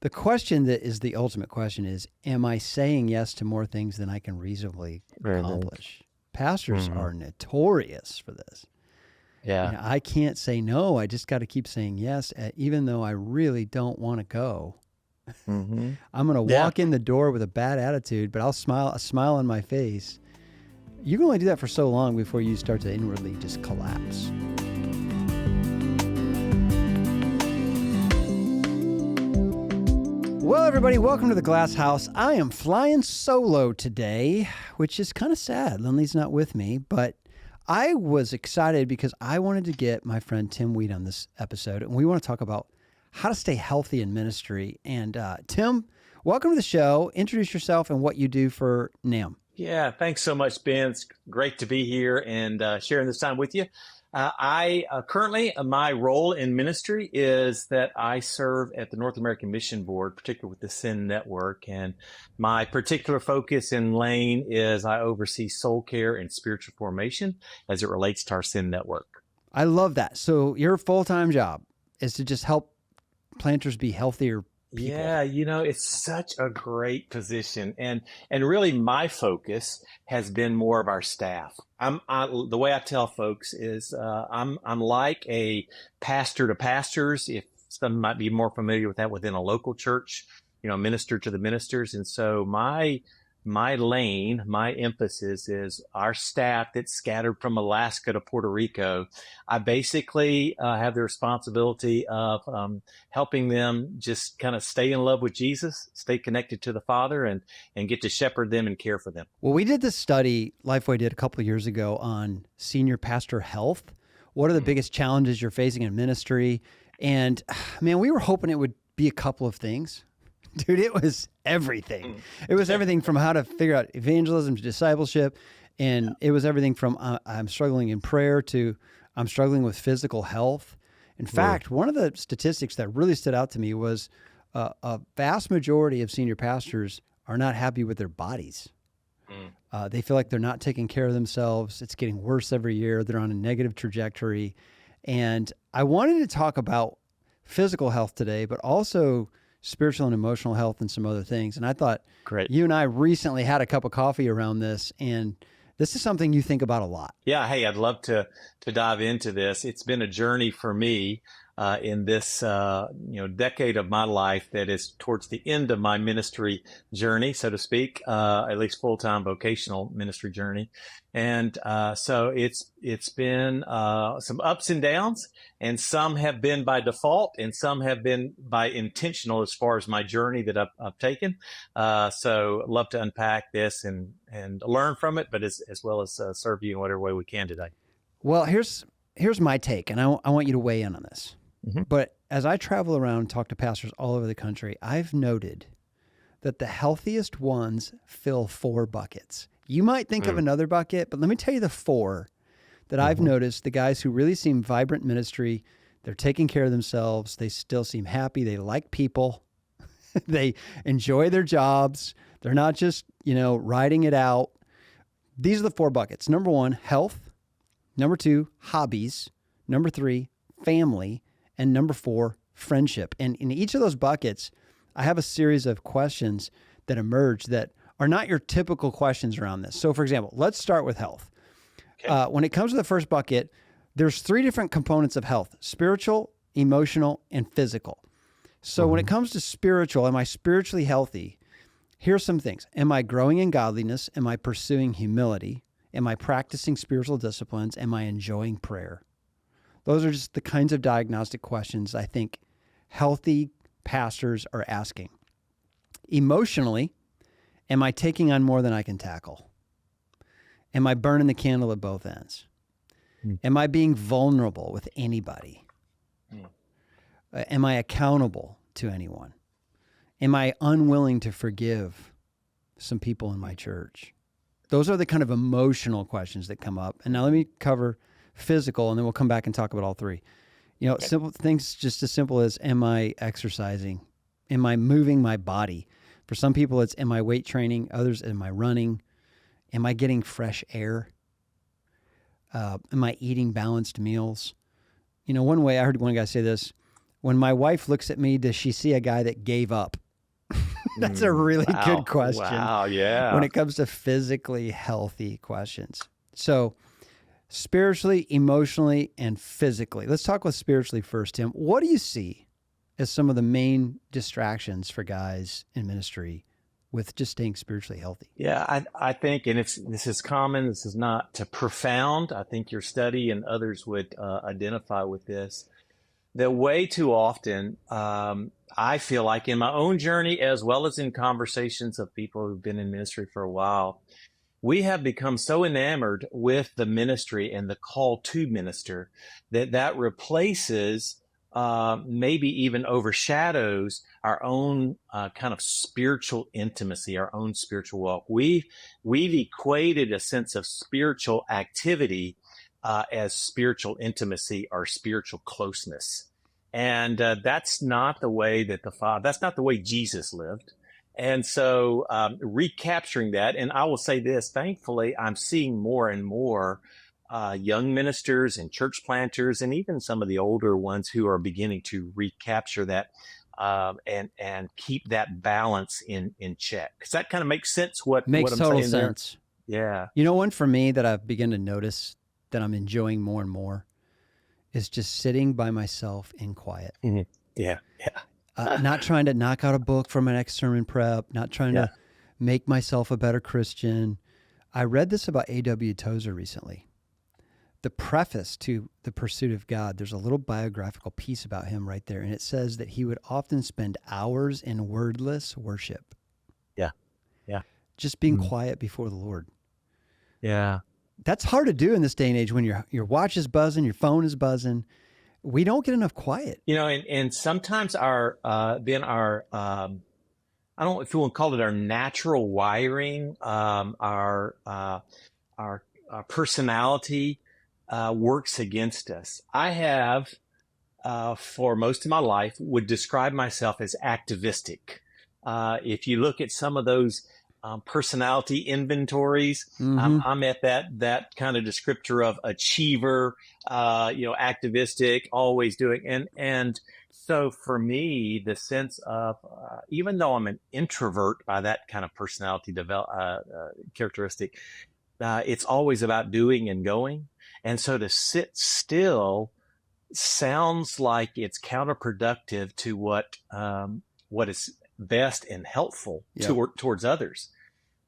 The question that is the ultimate question is, am I saying yes to more things than I can reasonably accomplish? Pastors are notorious for this. Yeah. I can't say no. I just got to keep saying yes, even though I really don't want to go. I'm going to walk in the door with a bad attitude, but a smile on my face. You can only do that for so long before you start to inwardly just collapse. Well, everybody, welcome to the Glass House. I am flying solo today, which is kind of sad. Lindley's not with me, but I was excited because I wanted to get my friend Tim Weed on this episode, and we want to talk about how to stay healthy in ministry. And Tim, welcome to the show. Introduce yourself and what you do for NAM. Yeah, thanks so much, Ben. It's great to be here and sharing this time with you. I currently, my role in ministry is that I serve at the North American Mission Board, particularly with the SEND Network. And my particular focus in lane is I oversee soul care and spiritual formation as it relates to our SEND Network. I love that. So your full-time job is to just help planters be healthier people. Yeah, it's such a great position. And really my focus has been more of our staff. The way I tell folks is I'm like a pastor to pastors, if some might be more familiar with that within a local church, minister to the ministers. And so my lane, my emphasis is our staff that's scattered from Alaska to Puerto Rico. I basically have the responsibility of helping them just kind of stay in love with Jesus, stay connected to the Father, and get to shepherd them and care for them. Well, we did this study, Lifeway did a couple of years ago, on senior pastor health. What are the biggest challenges you're facing in ministry? And man, we were hoping it would be a couple of things. Dude, it was everything. It was everything from how to figure out evangelism to discipleship. And it was everything from I'm struggling in prayer to I'm struggling with physical health. In fact, one of the statistics that really stood out to me was a vast majority of senior pastors are not happy with their bodies. They feel like they're not taking care of themselves. It's getting worse every year. They're on a negative trajectory. And I wanted to talk about physical health today, but also spiritual and emotional health and some other things. And I thought, great. You and I recently had a cup of coffee around this, and this is something you think about a lot. Yeah. Hey, I'd love to dive into this. It's been a journey for me in this, decade of my life that is towards the end of my ministry journey, so to speak, at least full-time vocational ministry journey. And so it's been some ups and downs, and some have been by default and some have been by intentional as far as my journey that I've taken. So love to unpack this and learn from it, but as well as serve you in whatever way we can today. Well, here's my take, and I want you to weigh in on this. But as I travel around and talk to pastors all over the country, I've noted that the healthiest ones fill 4 buckets. You might think of another bucket, but let me tell you the 4 that I've noticed. The guys who really seem vibrant ministry, they're taking care of themselves. They still seem happy. They like people. They enjoy their jobs. They're not just, riding it out. These are the 4 buckets. Number 1, health. Number 2, hobbies. Number 3, family. And number 4, friendship. And in each of those buckets, I have a series of questions that emerge that are not your typical questions around this. So for example, let's start with health. Okay. When it comes to the first bucket, there's 3 different components of health: spiritual, emotional, and physical. So when it comes to spiritual, am I spiritually healthy? Here's some things. Am I growing in godliness? Am I pursuing humility? Am I practicing spiritual disciplines? Am I enjoying prayer? Those are just the kinds of diagnostic questions I think healthy pastors are asking. Emotionally, am I taking on more than I can tackle? Am I burning the candle at both ends? Am I being vulnerable with anybody? Am I accountable to anyone? Am I unwilling to forgive some people in my church? Those are the kind of emotional questions that come up. And now let me cover physical, and then we'll come back and talk about all 3. Simple things just as simple as, am I exercising? Am I moving my body? For some people, it's, am I weight training? Others, am I running? Am I getting fresh air? Am I eating balanced meals? One way I heard one guy say this, When my wife looks at me, does she see a guy that gave up? That's a really good question. Wow, yeah. When it comes to physically healthy questions. So spiritually, emotionally, and physically. Let's talk with spiritually first, Tim. What do you see as some of the main distractions for guys in ministry with just staying spiritually healthy? Yeah, I think, and this is common, this is not profound. I think your study and others would identify with this. That way too often, I feel like in my own journey, as well as in conversations of people who've been in ministry for a while, we have become so enamored with the ministry and the call to minister that replaces, maybe even overshadows our own kind of spiritual intimacy, our own spiritual walk. We've equated a sense of spiritual activity as spiritual intimacy or spiritual closeness. And that's not the way that that's not the way Jesus lived. And so recapturing that, and I will say this, thankfully, I'm seeing more and more young ministers and church planters, and even some of the older ones who are beginning to recapture that and keep that balance in check. Because that kind of makes sense Makes what I'm total saying sense. There. You know, one for me that I've begun to notice that I'm enjoying more and more is just sitting by myself in quiet. Mm-hmm. Yeah. Not trying to knock out a book from an next sermon prep, not trying to make myself a better Christian. I read this about A.W. Tozer recently. The preface to The Pursuit of God, there's a little biographical piece about him right there, and it says that he would often spend hours in wordless worship. Yeah. Just being quiet before the Lord. Yeah. That's hard to do in this day and age when your watch is buzzing, your phone is buzzing. We don't get enough quiet. You know, and sometimes our I don't know if you want to call it our natural wiring, our personality works against us. I have, for most of my life, would describe myself as activistic. If you look at some of those personality inventories, I'm at that kind of descriptor of achiever, activistic, always doing. And so for me, the sense of, even though I'm an introvert by that kind of personality characteristic, it's always about doing and going. And so to sit still sounds like it's counterproductive to what is best and helpful towards others.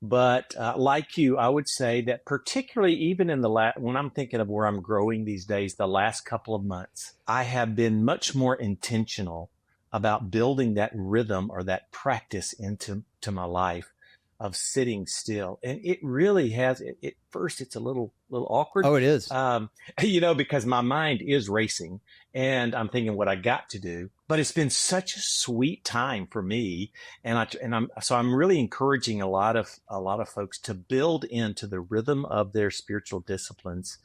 But like you, I would say that particularly even in when I'm thinking of where I'm growing these days, the last couple of months, I have been much more intentional about building that rhythm or that practice into my life of sitting still. And it really has, at first it's a little awkward. Oh, it is. Because my mind is racing and I'm thinking what I got to do, but it's been such a sweet time for me. I'm really encouraging a lot of folks to build into the rhythm of their spiritual disciplines,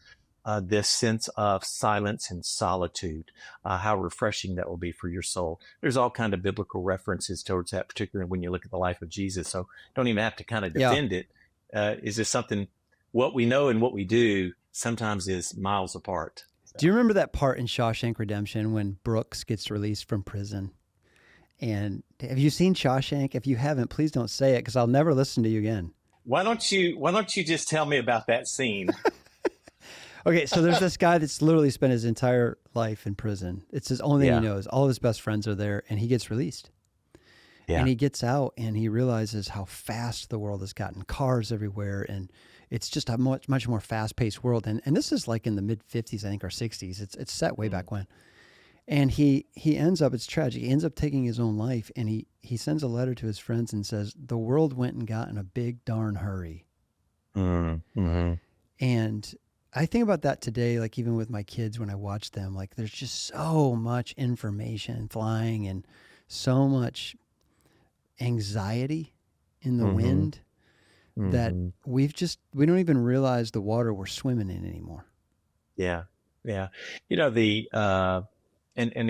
this sense of silence and solitude, how refreshing that will be for your soul. There's all kind of biblical references towards that, particularly when you look at the life of Jesus. So don't even have to kind of defend it. Is this something, what we know and what we do sometimes is miles apart. So. Do you remember that part in Shawshank Redemption when Brooks gets released from prison? And have you seen Shawshank? If you haven't, please don't say it because I'll never listen to you again. Why don't you just tell me about that scene? Okay, so there's this guy that's literally spent his entire life in prison. It's his only thing he knows. All of his best friends are there, and he gets released. Yeah. And he gets out, and he realizes how fast the world has gotten. Cars everywhere, and it's just a much more fast-paced world. And this is like in the mid-'50s, I think, or '60s. It's set way back when. And he ends up, it's tragic, he ends up taking his own life, and he sends a letter to his friends and says, the world went and got in a big darn hurry. Mm-hmm. And I think about that today, like even with my kids when I watch them, like there's just so much information flying and so much anxiety in the wind that we don't even realize the water we're swimming in anymore. Yeah. And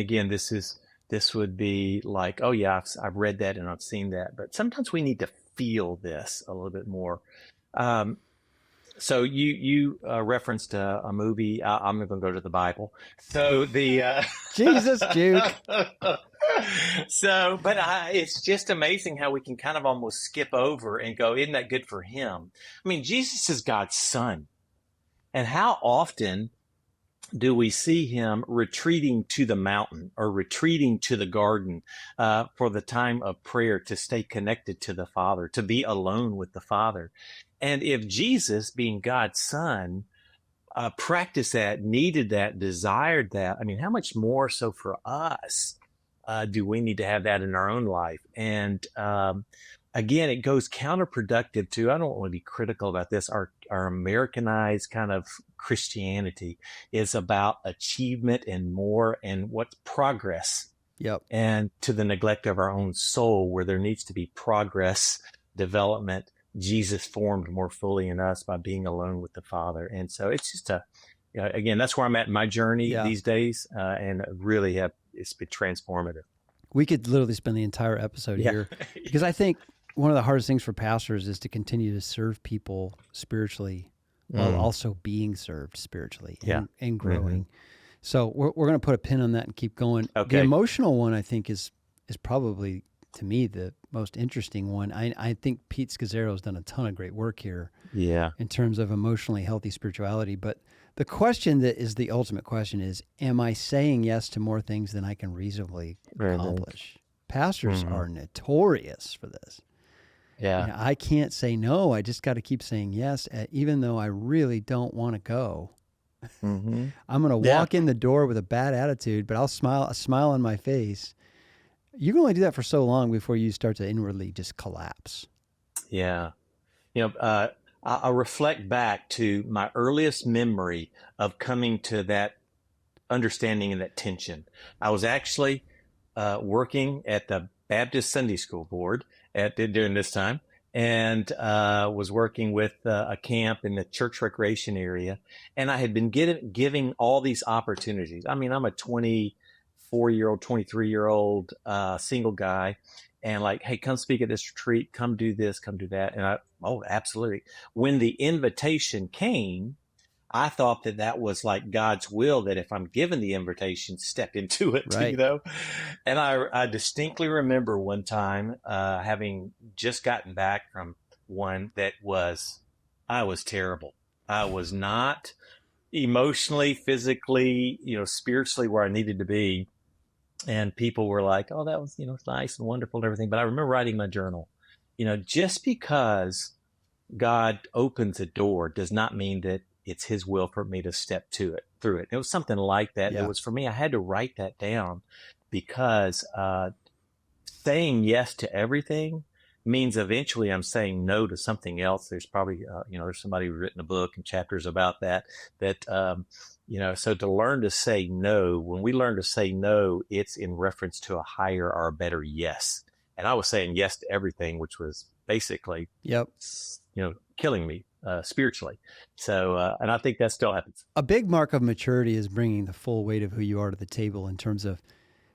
again, this would be like, oh yeah, I've read that and I've seen that, but sometimes we need to feel this a little bit more. So you referenced a movie. I'm going to go to the Bible. So the Jesus, Juke. but it's just amazing how we can kind of almost skip over and go, isn't that good for him? I mean, Jesus is God's son. And how often do we see him retreating to the mountain or retreating to the garden for the time of prayer to stay connected to the Father, to be alone with the Father? And if Jesus, being God's son, practiced that, needed that, desired that, I mean, how much more so for us do we need to have that in our own life? And again, it goes counterproductive to, I don't want to be critical about this, our Americanized kind of Christianity is about achievement and more and what's progress. Yep. And to the neglect of our own soul, where there needs to be progress, development, Jesus formed more fully in us by being alone with the Father. And so it's just again, that's where I'm at in my journey these days. And really it's been transformative. We could literally spend the entire episode here because I think one of the hardest things for pastors is to continue to serve people spiritually while also being served spiritually and growing. So we're going to put a pin on that and keep going. Okay. The emotional one, I think, is probably, to me, the most interesting one. I think Pete Scazzaro has done a ton of great work here in terms of emotionally healthy spirituality. But the question that is the ultimate question is, am I saying yes to more things than I can reasonably accomplish? Pastors are notorious for this. Yeah. You know, I can't say no. I just got to keep saying yes, even though I really don't want to go. I'm going to walk in the door with a bad attitude, but I'll a smile on my face. You can only do that for so long before you start to inwardly just collapse. Yeah. You know, I reflect back to my earliest memory of coming to that understanding and that tension. I was actually working at the Baptist Sunday School Board during this time, and was working with a camp in the church recreation area. And I had been giving all these opportunities. I mean, I'm a 24-year-old, 23-year-old single guy, and like, hey, come speak at this retreat, come do this, come do that. And absolutely. When the invitation came, I thought that was like God's will, that if I'm given the invitation, step into it, you know? And I distinctly remember one time having just gotten back from one that I was terrible. I was not emotionally, physically, spiritually where I needed to be. And people were like, oh, that was, nice and wonderful and everything. But I remember writing my journal, just because God opens a door does not mean that it's his will for me to step through it. It was something like that. It was for me. I had to write that down because saying yes to everything means eventually I'm saying no to something else. There's probably, there's somebody who's written a book and chapters about that, so to learn to say no, when we learn to say no, it's in reference to a higher or a better yes. And I was saying yes to everything, which was basically, killing me spiritually. So, and I think that still happens. A big mark of maturity is bringing the full weight of who you are to the table in terms of,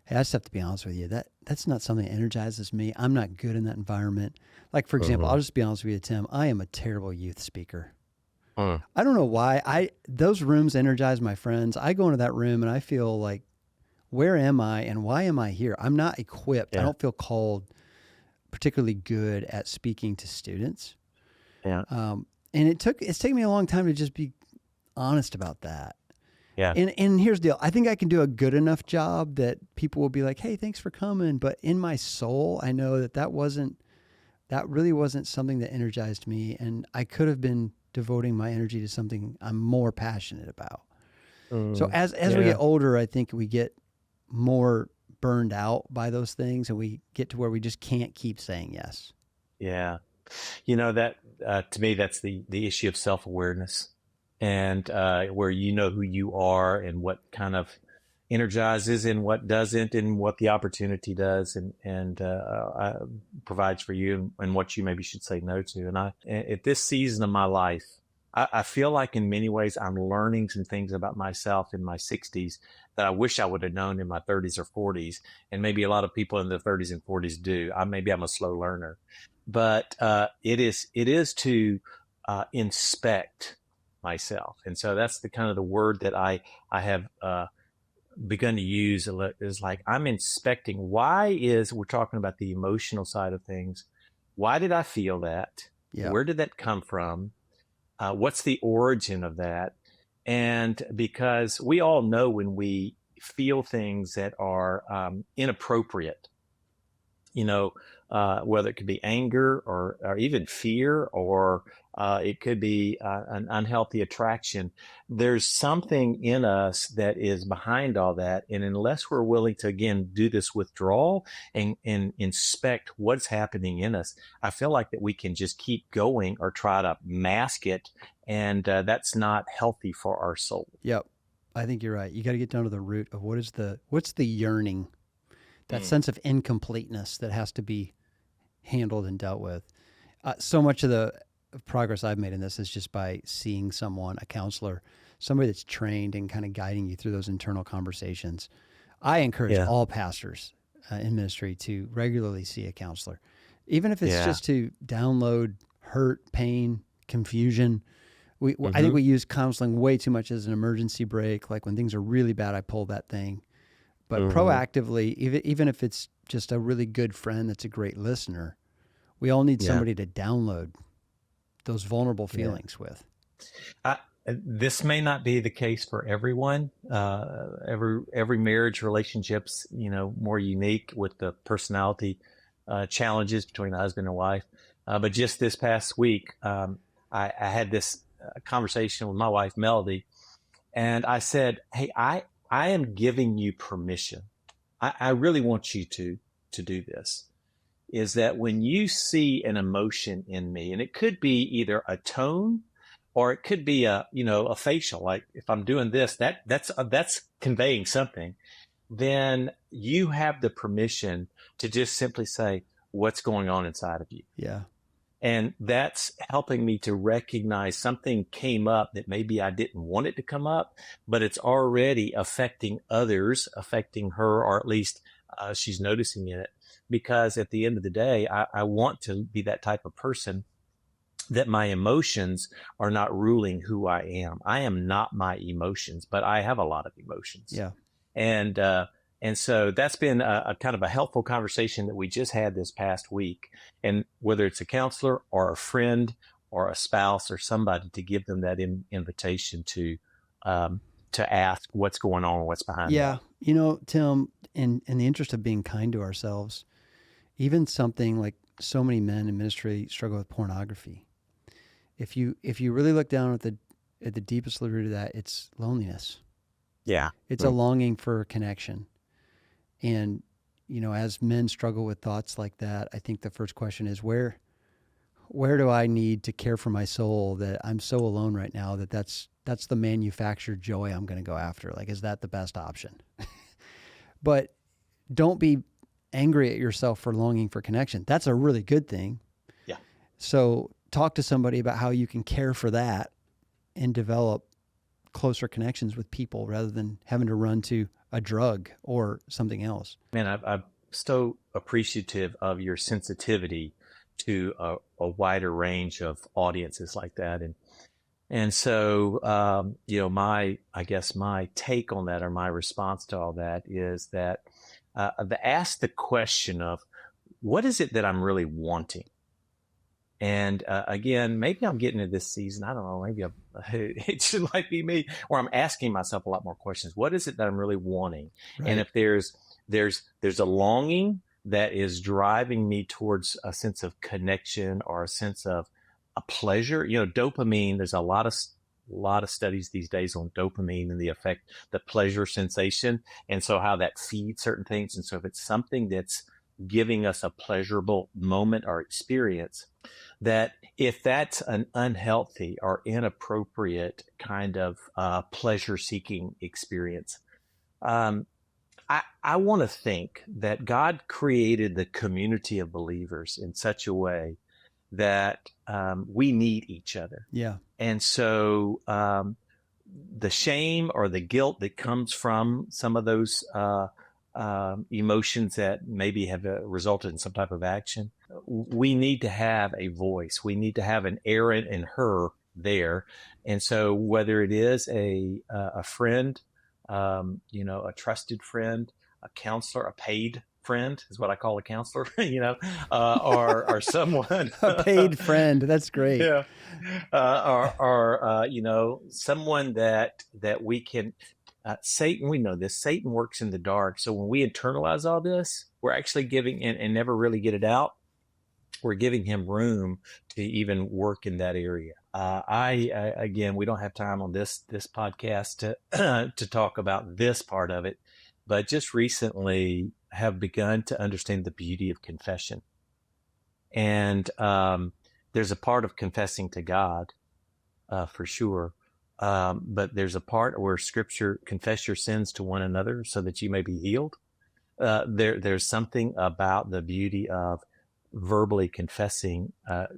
hey, I just have to be honest with you. That's not something that energizes me. I'm not good in that environment. Like, for example, I'll just be honest with you, Tim. I am a terrible youth speaker. I don't know why. Those rooms energize my friends. I go into that room and I feel like, where am I and why am I here? I'm not equipped. I don't feel called particularly good at speaking to students. Yeah. And it's taken me a long time to just be honest about that. Yeah. And here's the deal. I think I can do a good enough job that people will be like, hey, thanks for coming. But in my soul, I know that really wasn't something that energized me. And I could have been devoting my energy to something I'm more passionate about. So as we get older, I think we get more burned out by those things and we get to where we just can't keep saying yes. Yeah. That to me, that's the issue of self-awareness and where you know who you are and what kind of energizes and what doesn't and what the opportunity does and provides for you and what you maybe should say no to. And at this season of my life, I feel like in many ways I'm learning some things about myself in my 60s that I wish I would have known in my 30s or 40s. And maybe a lot of people in their 30s and 40s do. Maybe I'm a slow learner. But it is to inspect myself. And so that's the kind of the word that I have begun to use is like, I'm inspecting. We're talking about the emotional side of things. Why did I feel that? Yeah. Where did that come from? What's the origin of that? And because we all know when we feel things that are inappropriate, whether it could be anger or even fear, or it could be an unhealthy attraction. There's something in us that is behind all that. And unless we're willing to, again, do this withdrawal and inspect what's happening in us, I feel like that we can just keep going or try to mask it. And that's not healthy for our soul. Yep. I think you're right. You got to get down to the root of what's the yearning, that sense of incompleteness that has to be handled and dealt with. So much of the progress I've made in this is just by seeing someone, a counselor, somebody that's trained and kind of guiding you through those internal conversations. I encourage all pastors in ministry to regularly see a counselor, even if it's just to download hurt, pain, confusion. I think we use counseling way too much as an emergency brake. Like when things are really bad, I pull that thing. But proactively, even if it's just a really good friend that's a great listener, we all need somebody to download those vulnerable feelings with. This may not be the case for everyone. Every marriage relationship's more unique with the personality challenges between the husband and wife. But just this past week, I had this conversation with my wife, Melody, and I said, "Hey, I am giving you permission. I really want you to do this. Is that when you see an emotion in me, and it could be either a tone, or it could be a facial. Like if I'm doing this, that's conveying something. Then you have the permission to just simply say what's going on inside of you. Yeah." And that's helping me to recognize something came up that maybe I didn't want it to come up, but it's already affecting others, affecting her, or at least she's noticing it. Because at the end of the day, I want to be that type of person that my emotions are not ruling who I am. I am not my emotions, but I have a lot of emotions. Yeah. And so that's been a kind of a helpful conversation that we just had this past week. And whether it's a counselor or a friend or a spouse or somebody, to give them that invitation to ask what's going on, what's behind that. Tim, in the interest of being kind to ourselves, even something like so many men in ministry struggle with pornography. If you really look down at the deepest root of that, it's loneliness. Yeah. It's a longing for connection. And, as men struggle with thoughts like that, I think the first question is where do I need to care for my soul that I'm so alone right now that's the manufactured joy I'm going to go after? Like, is that the best option? But don't be angry at yourself for longing for connection. That's a really good thing. Yeah. So talk to somebody about how you can care for that and develop closer connections with people rather than having to run to a drug or something else. Man, I'm so appreciative of your sensitivity to a wider range of audiences like that. And so, my take on that, or my response to all that, is that ask the question of, what is it that I'm really wanting? And again, maybe I'm getting to this season. I don't know. Maybe it should like be me, or I'm asking myself a lot more questions. What is it that I'm really wanting? Right. And if there's a longing that is driving me towards a sense of connection or a sense of a pleasure, dopamine. There's a lot of studies these days on dopamine and the effect, the pleasure sensation, and so how that feeds certain things. And so if it's something that's giving us a pleasurable moment or experience, that if that's an unhealthy or inappropriate kind of pleasure-seeking experience, I want to think that God created the community of believers in such a way that we need each other. Yeah. And so the shame or the guilt that comes from some of those emotions that maybe have resulted in some type of action, we need to have a voice. We need to have an Aaron and her there. And so whether it is a friend, a trusted friend, a counselor, a paid friend is what I call a counselor, or someone, a paid friend. That's great. Yeah. Someone that we can, Satan, we know this, Satan works in the dark. So when we internalize all this, we're actually giving and never really get it out. We're giving him room to even work in that area. Again, we don't have time on this podcast to talk about this part of it, but just recently have begun to understand the beauty of confession. And there's a part of confessing to God, for sure. But there's a part where Scripture, confess your sins to one another so that you may be healed. There's something about the beauty of verbally confessing,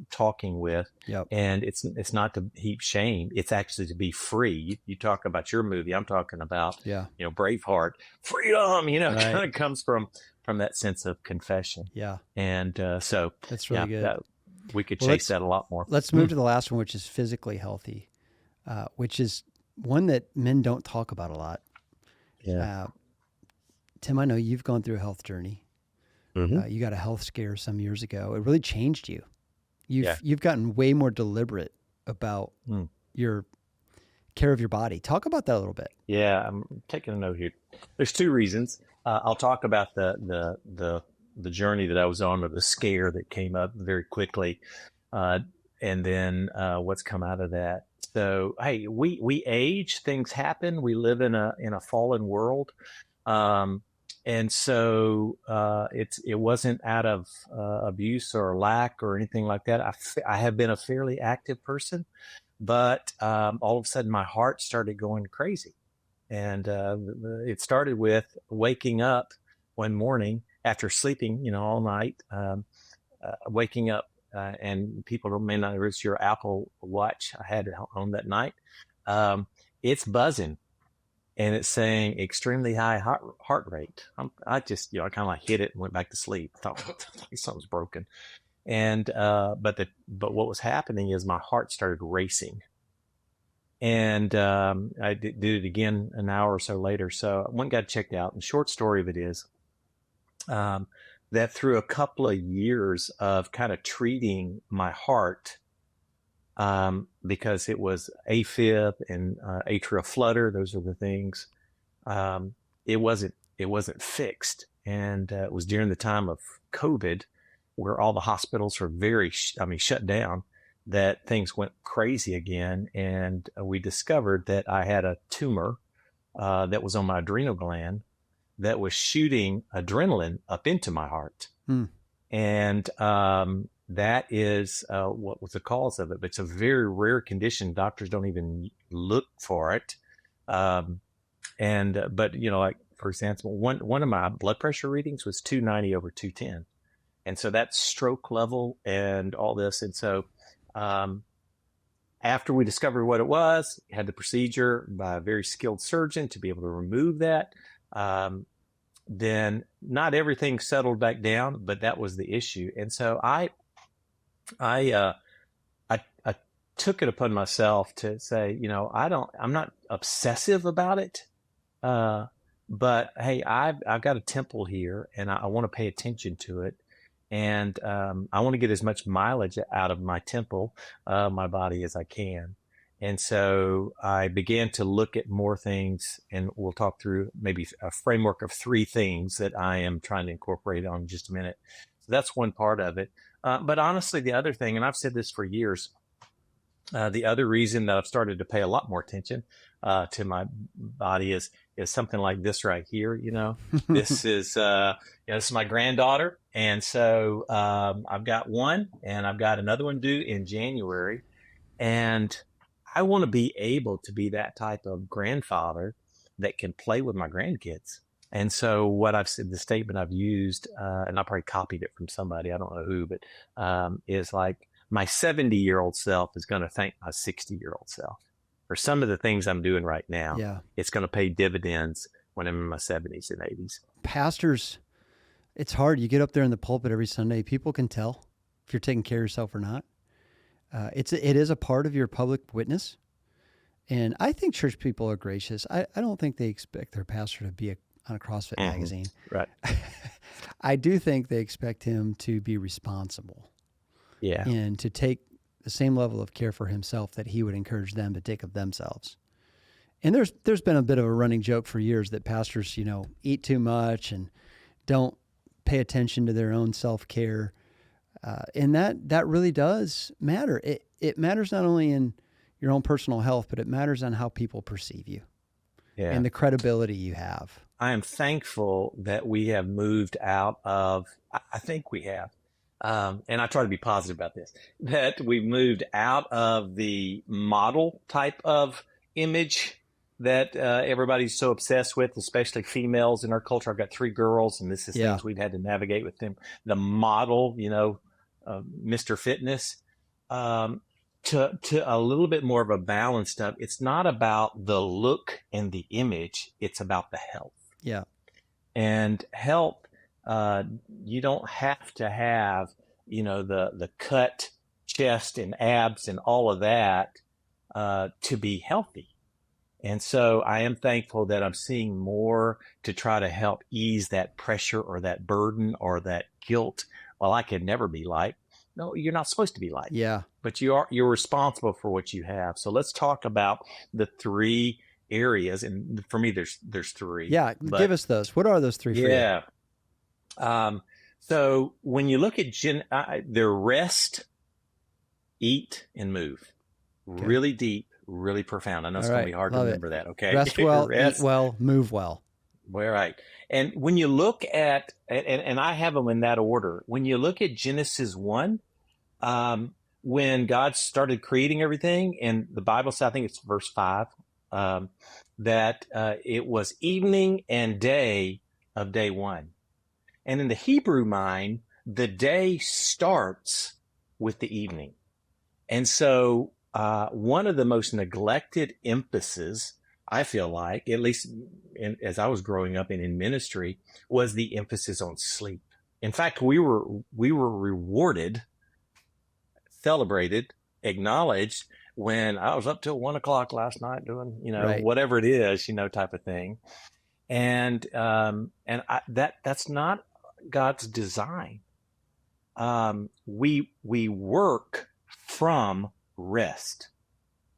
talking with, yep. And it's not to heap shame. It's actually to be free. You talk about your movie. I'm talking about, Braveheart, freedom, right. Kind of comes from that sense of confession. Yeah. And so that's really good. We could chase that a lot more. Let's move to the last one, which is physically healthy, which is one that men don't talk about a lot. Yeah. Tim, I know you've gone through a health journey. Mm-hmm. You got a health scare some years ago. It really changed you. You've gotten way more deliberate about your care of your body. Talk about that a little bit. Yeah, I'm taking a note here. There's two reasons. I'll talk about the journey that I was on, or the scare that came up very quickly, and then what's come out of that. So, hey, we age, things happen. We live in a fallen world. And so it wasn't out of abuse or lack or anything like that. I have been a fairly active person, but all of a sudden my heart started going crazy. And it started with waking up one morning after sleeping, all night, waking up, and people may not notice your Apple Watch I had on that night. It's buzzing. And it's saying extremely high heart rate. I just, I kind of like hit it and went back to sleep. I thought something's broken. And, but what was happening is my heart started racing. And, I did it again an hour or so later. So I went and got checked out. And the short story of it is, that through a couple of years of kind of treating my heart, because it was AFib and atrial flutter. Those are the things. It wasn't fixed. And it was during the time of COVID, where all the hospitals were shut down, that things went crazy again. And we discovered that I had a tumor that was on my adrenal gland that was shooting adrenaline up into my heart. And that is what was the cause of it. But it's a very rare condition. Doctors don't even look for it. But like, for example, one of my blood pressure readings was 290 over 210. And so that's stroke level and all this. And so after we discovered what it was, had the procedure by a very skilled surgeon to be able to remove that. Then not everything settled back down, but that was the issue. And so I took it upon myself to say, I'm not obsessive about it. But hey, I've got a temple here and I want to pay attention to it. And, I want to get as much mileage out of my temple, my body as I can. And so I began to look at more things, and we'll talk through maybe a framework of 3 things that I am trying to incorporate on in just a minute. So that's one part of it. But honestly, the other thing, and I've said this for years, the other reason that I've started to pay a lot more attention to my body is something like this right here. This is this is my granddaughter, and so I've got one, and I've got another one due in January, and I want to be able to be that type of grandfather that can play with my grandkids. And so what I've said, the statement I've used, and I probably copied it from somebody, I don't know who, but is like, my 70-year-old self is going to thank my 60-year-old self for some of the things I'm doing right now. Yeah. It's going to pay dividends when I'm in my 70s and 80s. Pastors, it's hard. You get up there in the pulpit every Sunday. People can tell. if you're taking care of yourself or not. It is a part of your public witness. And I think church people are gracious. I don't think they expect their pastor to be on a CrossFit magazine. Right. I do think they expect him to be responsible. Yeah. And to take the same level of care for himself that he would encourage them to take of themselves. And there's been a bit of a running joke for years that pastors, eat too much and don't pay attention to their own self-care. And that really does matter. It matters not only in your own personal health, but it matters on how people perceive you and the credibility you have. I am thankful that we have moved out of, I think we have, and I try to be positive about this, that we moved out of the model type of image that everybody's so obsessed with, especially females in our culture. I've got 3 girls, and this is things we've had to navigate with them. The model, Mr. Fitness, to a little bit more of a balanced up. It's not about the look and the image. It's about the health. Yeah. And health, you don't have to have, the cut chest and abs and all of that to be healthy. And so I am thankful that I'm seeing more to try to help ease that pressure or that burden or that guilt. Well, I could never be like. No, you're not supposed to be like. Yeah. But you're responsible for what you have. So let's talk about the 3 areas. And for me, there's 3. Yeah. Give us those. What are those 3 for you? Yeah. So when you look at they're rest, eat, and move. Okay. Really deep, really profound. I know it's going to be hard to remember that. Okay. Rest well, eat well, move well. All right. And when you look at, and I have them in that order, when you look at Genesis 1, when God started creating everything, and the Bible says, I think it's verse 5, that it was evening and day of day 1. And in the Hebrew mind, the day starts with the evening. And so one of the most neglected emphases, I feel like, at least as I was growing up and in ministry, was the emphasis on sleep. In fact, we were rewarded, celebrated, acknowledged when I was up till 1 o'clock last night doing, whatever it is, type of thing. And that's not God's design. We work from rest.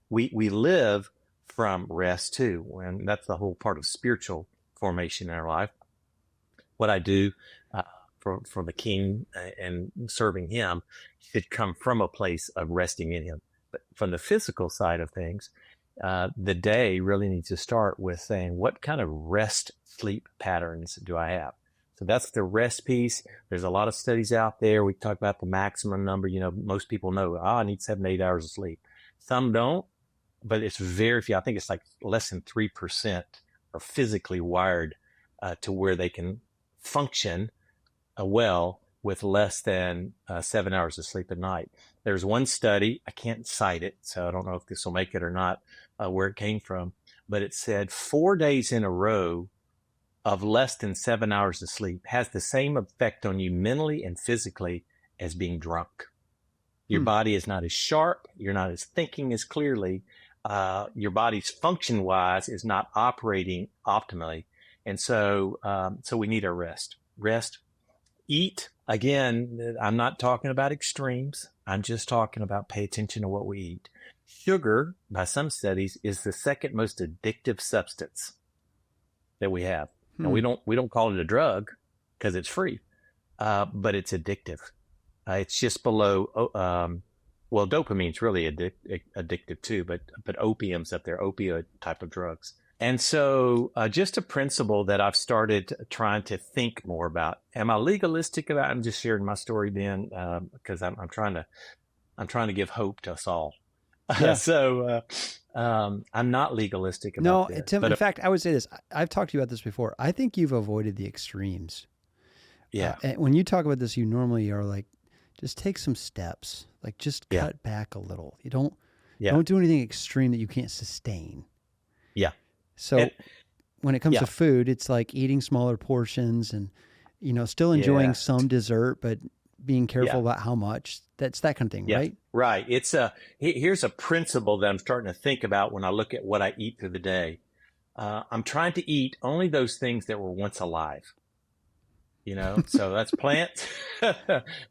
We live from rest too. And that's the whole part of spiritual formation in our life. What I do for the King and serving him should come from a place of resting in him. But from the physical side of things, the day really needs to start with saying, what kind of rest sleep patterns do I have? So that's the rest piece. There's a lot of studies out there. We talk about the maximum number. Most people know, I need 7 to 8 hours of sleep. Some don't, but it's very few. I think it's like less than 3% are physically wired to where they can function well with less than 7 hours of sleep at night. There's one study, I can't cite it, so I don't know if this will make it or not, where it came from, but it said 4 days in a row of less than 7 hours of sleep has the same effect on you mentally and physically as being drunk. Your body is not as sharp. You're not as thinking as clearly. Your body's function-wise is not operating optimally. And so we need our rest. Rest. Eat. Again, I'm not talking about extremes. I'm just talking about pay attention to what we eat. Sugar, by some studies, is the second most addictive substance that we have. And we don't call it a drug because it's free, but it's addictive. It's just below. Dopamine's really addictive too, but opium's up there, opioid type of drugs. And so, just a principle that I've started trying to think more about. Am I legalistic about? I'm just sharing my story, Ben, because I'm trying to give hope to us all. Yeah. I'm not legalistic about this. Tim, in fact, I would say this. I've talked to you about this before. I think you've avoided the extremes. Yeah. And when you talk about this, you normally are like, just take some steps. Like, just cut back a little. You don't do anything extreme that you can't sustain. Yeah. So when it comes to food, it's like eating smaller portions and, still enjoying some dessert, but being careful about how much. That's that kind of thing, right? Right. Here's a principle that I'm starting to think about when I look at what I eat through the day. I'm trying to eat only those things that were once alive. So that's plants,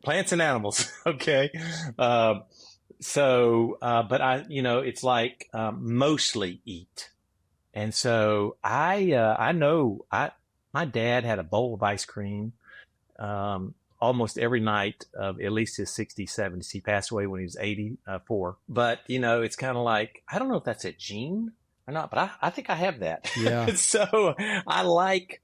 plants and animals. Okay. But it's like, mostly eat. And so I know my dad had a bowl of ice cream, almost every night of at least his 60s, 70s. He passed away when he was 84. But, it's kind of like, I don't know if that's a gene or not, but I think I have that. Yeah. So I like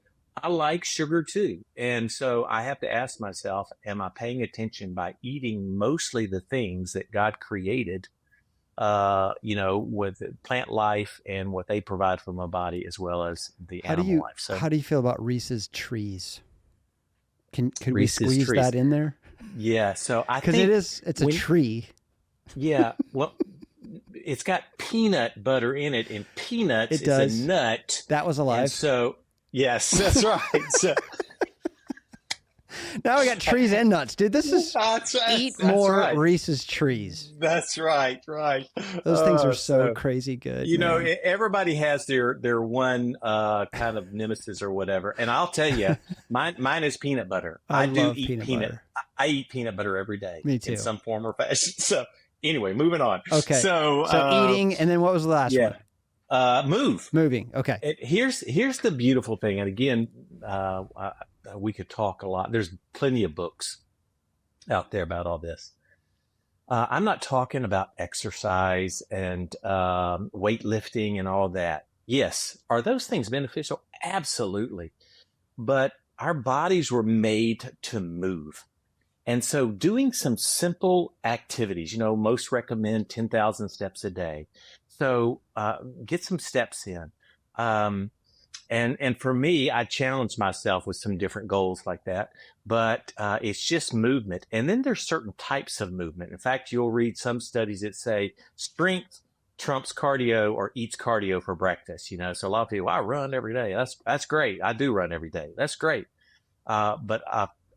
sugar too. And so I have to ask myself, am I paying attention by eating mostly the things that God created, with plant life and what they provide for my body as well as the animal life. So how do you feel about Reese's trees? Could we Reese's squeeze trees. that in there? Yeah. So I think it's a tree. Yeah. Well, it's got peanut butter in it, and peanuts is a nut. That was alive. And so yes, that's right. So now we got trees and nuts, dude. This is eat more Reese's trees. That's right. Right. Those things are so crazy good. Everybody has their one kind of nemesis or whatever, and I'll tell you, mine is peanut butter. I do eat peanut butter. I eat peanut butter every day. Me too. In some form or fashion. So anyway, moving on. Okay. So eating, and then what was the last one? Moving. Okay. Here's the beautiful thing, and again, we could talk a lot. There's plenty of books out there about all this. I'm not talking about exercise and weightlifting and all that. Yes, are those things beneficial? Absolutely. But our bodies were made to move. And so doing some simple activities, most recommend 10,000 steps a day. So get some steps in. And for me, I challenge myself with some different goals like that, but it's just movement. And then there's certain types of movement. In fact, you'll read some studies that say strength trumps cardio or eats cardio for breakfast. So a lot of people, I run every day. That's great. I do run every day. That's great. But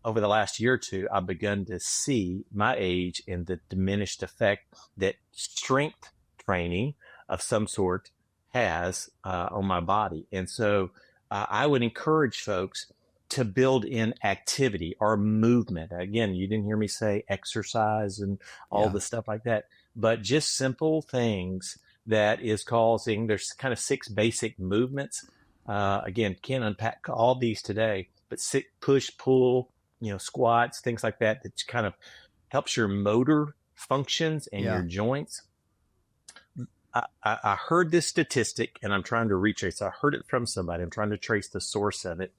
over the last year or two, I've begun to see my age and the diminished effect that strength training of some sort has on my body. And so I would encourage folks to build in activity or movement. Again, you didn't hear me say exercise and all the stuff like that, but just simple things that is causing, there's kind of 6 basic movements. Again, can't unpack all these today, but sit, push, pull, squats, things like that, that kind of helps your motor functions and your joints. I heard this statistic, and I'm trying to retrace. I heard it from somebody. I'm trying to trace the source of it.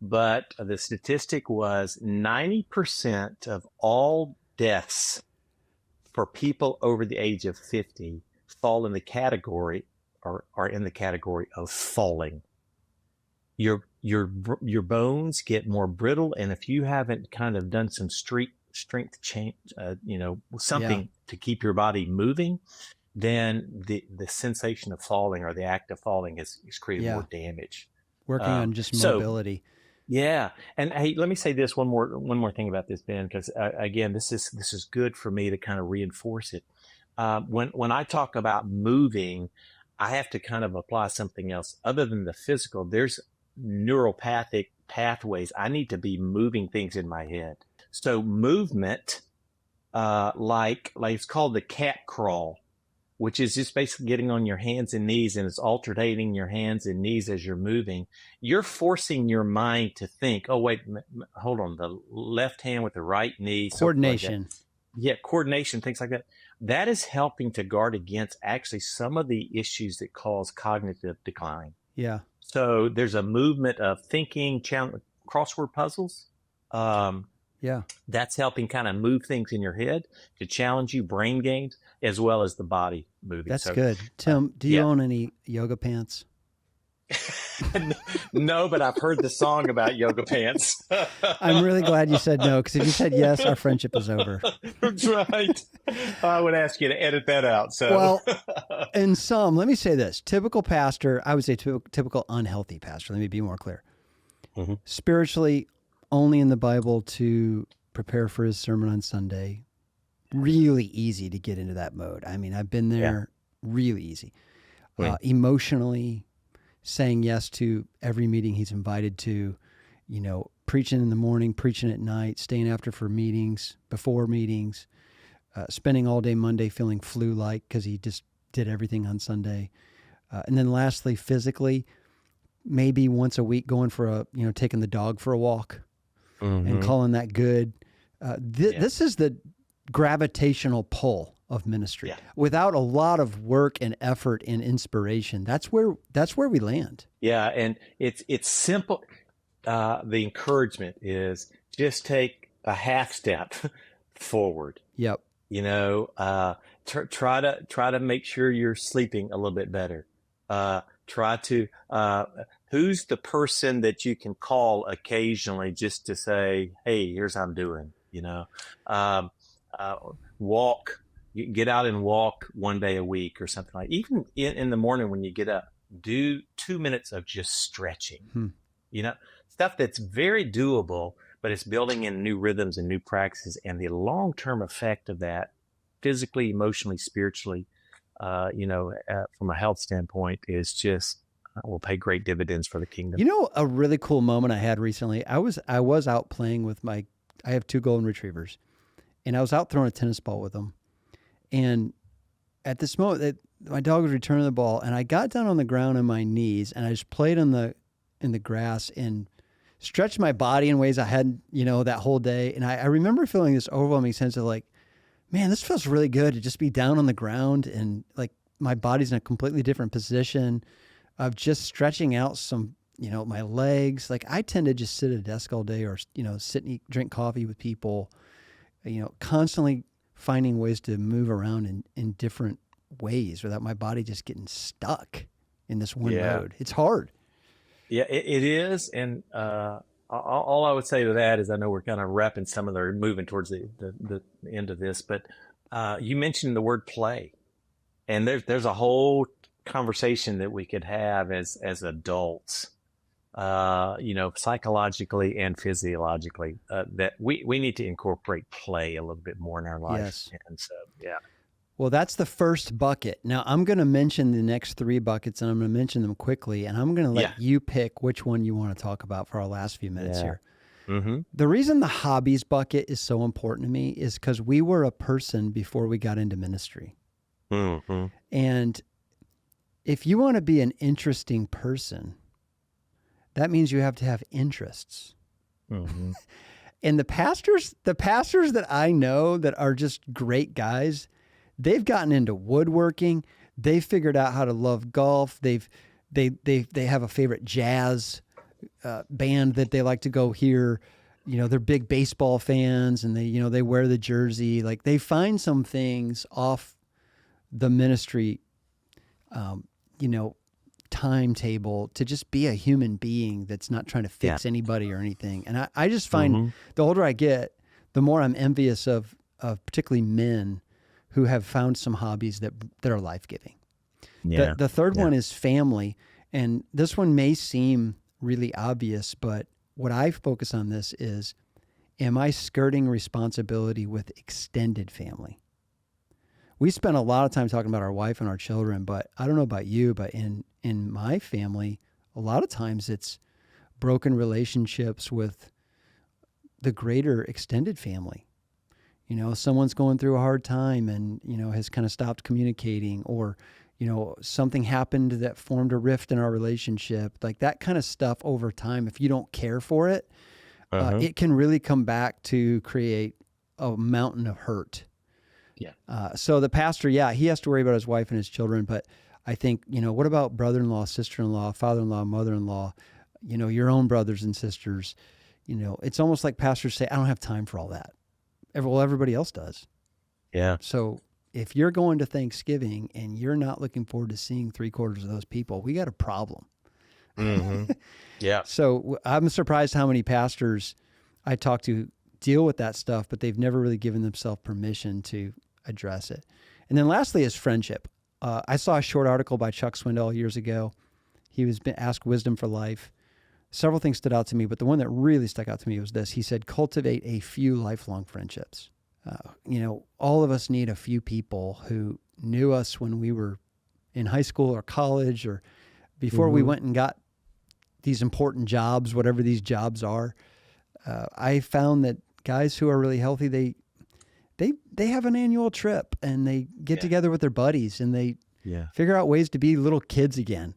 But the statistic was 90% of all deaths for people over the age of 50 fall in the category or are in the category of falling. Your bones get more brittle, and if you haven't kind of done some strength change, something to keep your body moving, then the sensation of falling or the act of falling is creating more damage. Working on just mobility. Yeah. And hey, let me say this one more thing about this, Ben, because again, this is good for me to kind of reinforce it. When I talk about moving, I have to kind of apply something else other than the physical. There's neuropathic pathways. I need to be moving things in my head. So movement, like it's called the cat crawl, which is just basically getting on your hands and knees, and it's alternating your hands and knees as you're moving. You're forcing your mind to think, oh, wait, hold on, the left hand with the right knee. Coordination. Like coordination, things like that. That is helping to guard against actually some of the issues that cause cognitive decline. Yeah. So there's a movement of thinking, crossword puzzles. That's helping kind of move things in your head to challenge you, brain games, as well as the body moving. That's good. Tim, do you own any yoga pants? No, but I've heard the song about yoga pants. I'm really glad you said no, because if you said yes, our friendship is over. That's right. I would ask you to edit that out. So, well, in some, let me say this, typical pastor, I would say typical unhealthy pastor. Let me be more clear. Mm-hmm. Spiritually, only in the Bible to prepare for his sermon on Sunday. Really easy to get into that mode. I mean, I've been there. Really easy. Emotionally, saying yes to every meeting he's invited to, preaching in the morning, preaching at night, staying after for meetings, before meetings, spending all day Monday feeling flu-like because he just did everything on Sunday. And then lastly, physically, maybe once a week going for taking the dog for a walk and calling that good. This is the gravitational pull of ministry. Without a lot of work and effort and inspiration, that's where we land. Yeah, and it's simple. The encouragement is just take a half step forward. Yep. Try to make sure you're sleeping a little bit better. Try to who's the person that you can call occasionally just to say, hey, here's how I'm doing. Walk. You get out and walk one day a week or something like. Even in the morning when you get up, do 2 minutes of just stretching. Stuff that's very doable, but it's building in new rhythms and new practices, and the long-term effect of that, physically, emotionally, spiritually, from a health standpoint, is just will pay great dividends for the kingdom. A really cool moment I had recently. I was out playing with I have 2 golden retrievers, and I was out throwing a tennis ball with them. And at this moment, my dog was returning the ball, and I got down on the ground on my knees, and I just played in the grass and stretched my body in ways I hadn't, that whole day. And I remember feeling this overwhelming sense of like, man, this feels really good to just be down on the ground and like my body's in a completely different position of just stretching out some, my legs. Like I tend to just sit at a desk all day or, sit and drink coffee with people, constantly finding ways to move around in different ways without my body just getting stuck in this one mode. It's hard. Yeah, it is. And all I would say to that is I know we're kind of wrapping moving towards the end of this, but you mentioned the word play. And there's a whole conversation that we could have as adults, psychologically and physiologically, that we need to incorporate play a little bit more in our life. Yes. And so, Well, that's the first bucket. Now, I'm going to mention the next 3 buckets, and I'm going to mention them quickly, and I'm going to let you pick which one you want to talk about for our last few minutes here. Mm-hmm. The reason the hobbies bucket is so important to me is because we were a person before we got into ministry. Mm-hmm. And if you want to be an interesting person, that means you have to have interests. Mm-hmm. And the pastors that I know that are just great guys, they've gotten into woodworking. They've figured out how to love golf. They have a favorite jazz band that they like to go hear. They're big baseball fans, and they wear the jersey. Like they find some things off the ministry, timetable to just be a human being that's not trying to fix anybody or anything. And I just find the older I get, the more I'm envious of particularly men who have found some hobbies that are life-giving. Yeah. The third one is family. And this one may seem really obvious, but what I focus on this is, am I skirting responsibility with extended family? We spend a lot of time talking about our wife and our children, but I don't know about you, but in my family, a lot of times it's broken relationships with the greater extended family. Someone's going through a hard time and, has kind of stopped communicating, or, something happened that formed a rift in our relationship. Like that kind of stuff over time, if you don't care for it, it can really come back to create a mountain of hurt. Yeah. So the pastor, he has to worry about his wife and his children, but I think, what about brother-in-law, sister-in-law, father-in-law, mother-in-law, your own brothers and sisters? It's almost like pastors say, I don't have time for all that. Well, everybody else does. Yeah. So if you're going to Thanksgiving and you're not looking forward to seeing 3/4 of those people, we got a problem. Mm-hmm. Yeah. So I'm surprised how many pastors I talk to deal with that stuff, but they've never really given themselves permission to address it. And then lastly is friendship. I saw a short article by Chuck Swindoll years ago. He was asked wisdom for life. several things stood out to me, but the one that really stuck out to me was this. He said, cultivate a few lifelong friendships. All of us need a few people who knew us when we were in high school or college or before we went and got these important jobs, whatever these jobs are. I found that guys who are really healthy, they have an annual trip and they get together with their buddies and they figure out ways to be little kids again.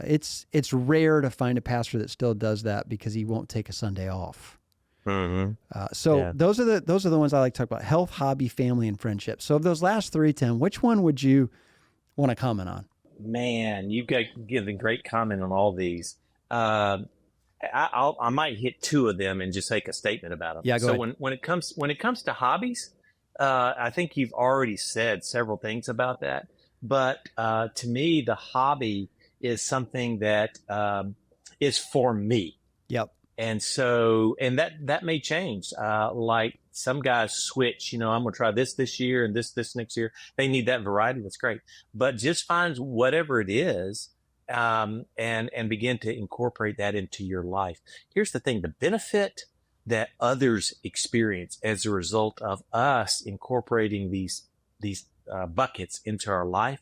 It's rare to find a pastor that still does that because he won't take a Sunday off. Those are the ones I like to talk about: health, hobby, family, and friendship. So of those last three, Tim, which one would you want to comment on? Man, you've got given great comment on all these. I might hit two of them and just make a statement about them. Yeah, go ahead. When it comes to hobbies, I think you've already said several things about that. But to me, the hobby is something that is for me. Yep. And so, and that may change. Like some guys switch, I'm going to try this year and this next year. They need that variety. That's great. But just find whatever it is, and begin to incorporate that into your life. Here's the thing: the benefit that others experience as a result of us incorporating these buckets into our life,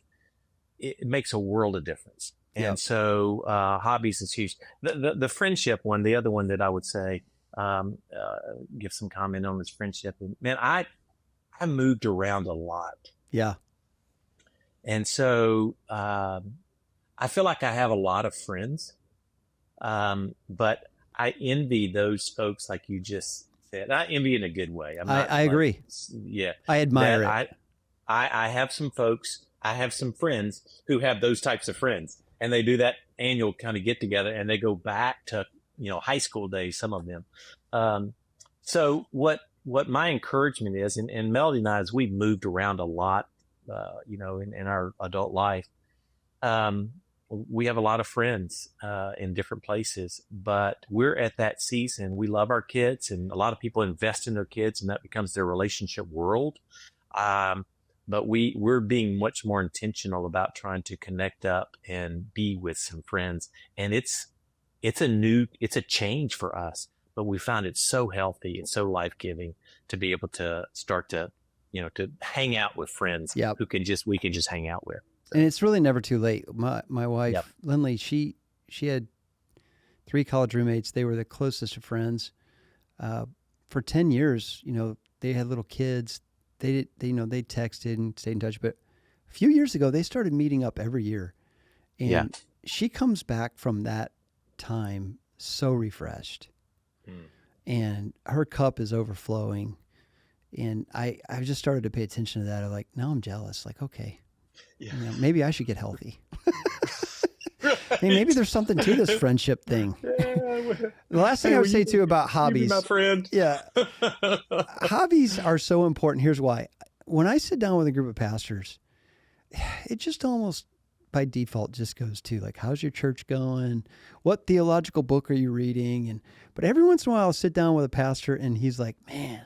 it makes a world of difference. And so, hobbies is huge. The friendship one, the other one that I would say, give some comment on is friendship. Man, I moved around a lot. Yeah. And so, I feel like I have a lot of friends. But I envy those folks like you just said. I envy in a good way. I agree. Yeah. I admire it. I have some folks, I have some friends who have those types of friends. And they do that annual kind of get together and they go back to, high school days, some of them. So what my encouragement is, and Melody and I, as we've moved around a lot, in our adult life, we have a lot of friends, in different places, but we're at that season. We love our kids and a lot of people invest in their kids and that becomes their relationship world. But we're being much more intentional about trying to connect up and be with some friends. And it's a change for us, but we found it so healthy and so life-giving to be able to start to, to hang out with friends who we can just hang out with. So. And it's really never too late. My wife, Lindley, she had 3 college roommates. They were the closest of friends. For 10 years, they had little kids. They texted and stayed in touch, but a few years ago they started meeting up every year, and she comes back from that time so refreshed, and her cup is overflowing. And I just started to pay attention to that. I'm like, now I'm jealous. Like, okay, maybe I should get healthy. Hey, maybe there's something to this friendship thing. The last thing I would say too about hobbies, my friend. Hobbies are so important. Here's why. When I sit down with a group of pastors, it just almost by default just goes to like, how's your church going? What theological book are you reading? But every once in a while I'll sit down with a pastor and he's like, man,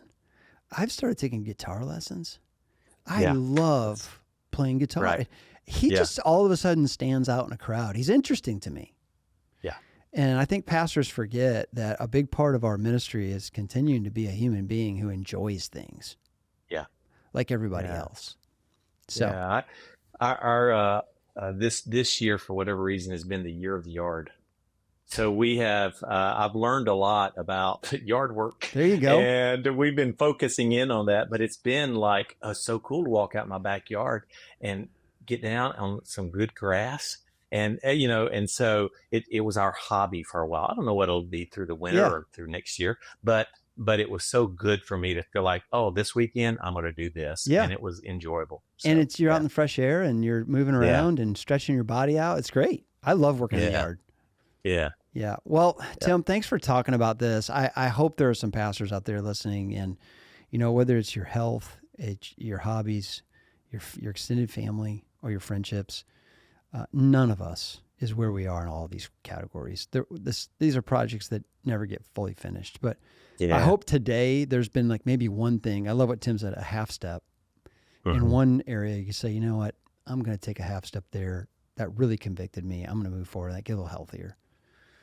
I've started taking guitar lessons. I love playing guitar. Right. He just all of a sudden stands out in a crowd. He's interesting to me. Yeah. And I think pastors forget that a big part of our ministry is continuing to be a human being who enjoys things. Yeah. Like everybody else. So our this year, for whatever reason, has been the year of the yard. So we have, I've learned a lot about yard work. There you go. And we've been focusing in on that, but it's been like so cool to walk out in my backyard and get down on some good grass. And, and so it was our hobby for a while. I don't know what it'll be through the winter or through next year, but it was so good for me to feel like, oh, this weekend I'm going to do this. Yeah. And it was enjoyable. So, and you're out in the fresh air and you're moving around and stretching your body out. It's great. I love working in the yard. Yeah. Yeah. Well, Tim, thanks for talking about this. I hope there are some pastors out there listening, and, whether it's your health, it's your hobbies, your extended family, or your friendships, none of us is where we are in all of these categories. These are projects that never get fully finished. But I hope today there's been like maybe one thing. I love what Tim said, a half step. In one area, you say, you know what, I'm going to take a half step there. That really convicted me. I'm going to move forward and get a little healthier.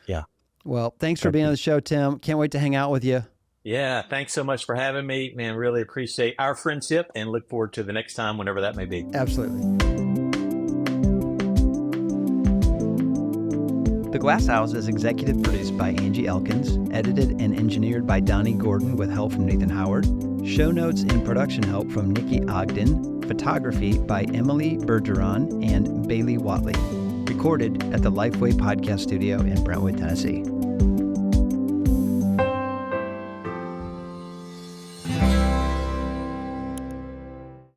Yeah. Well, thanks for being on the show, Tim. Can't wait to hang out with you. Yeah, thanks so much for having me, man. Really appreciate our friendship and look forward to the next time, whenever that may be. Absolutely. The Glass House is executive produced by Angie Elkins, edited and engineered by Donnie Gordon with help from Nathan Howard. Show notes and production help from Nikki Ogden. Photography by Emily Bergeron and Bailey Watley. Recorded at the Lifeway Podcast Studio in Brentwood, Tennessee.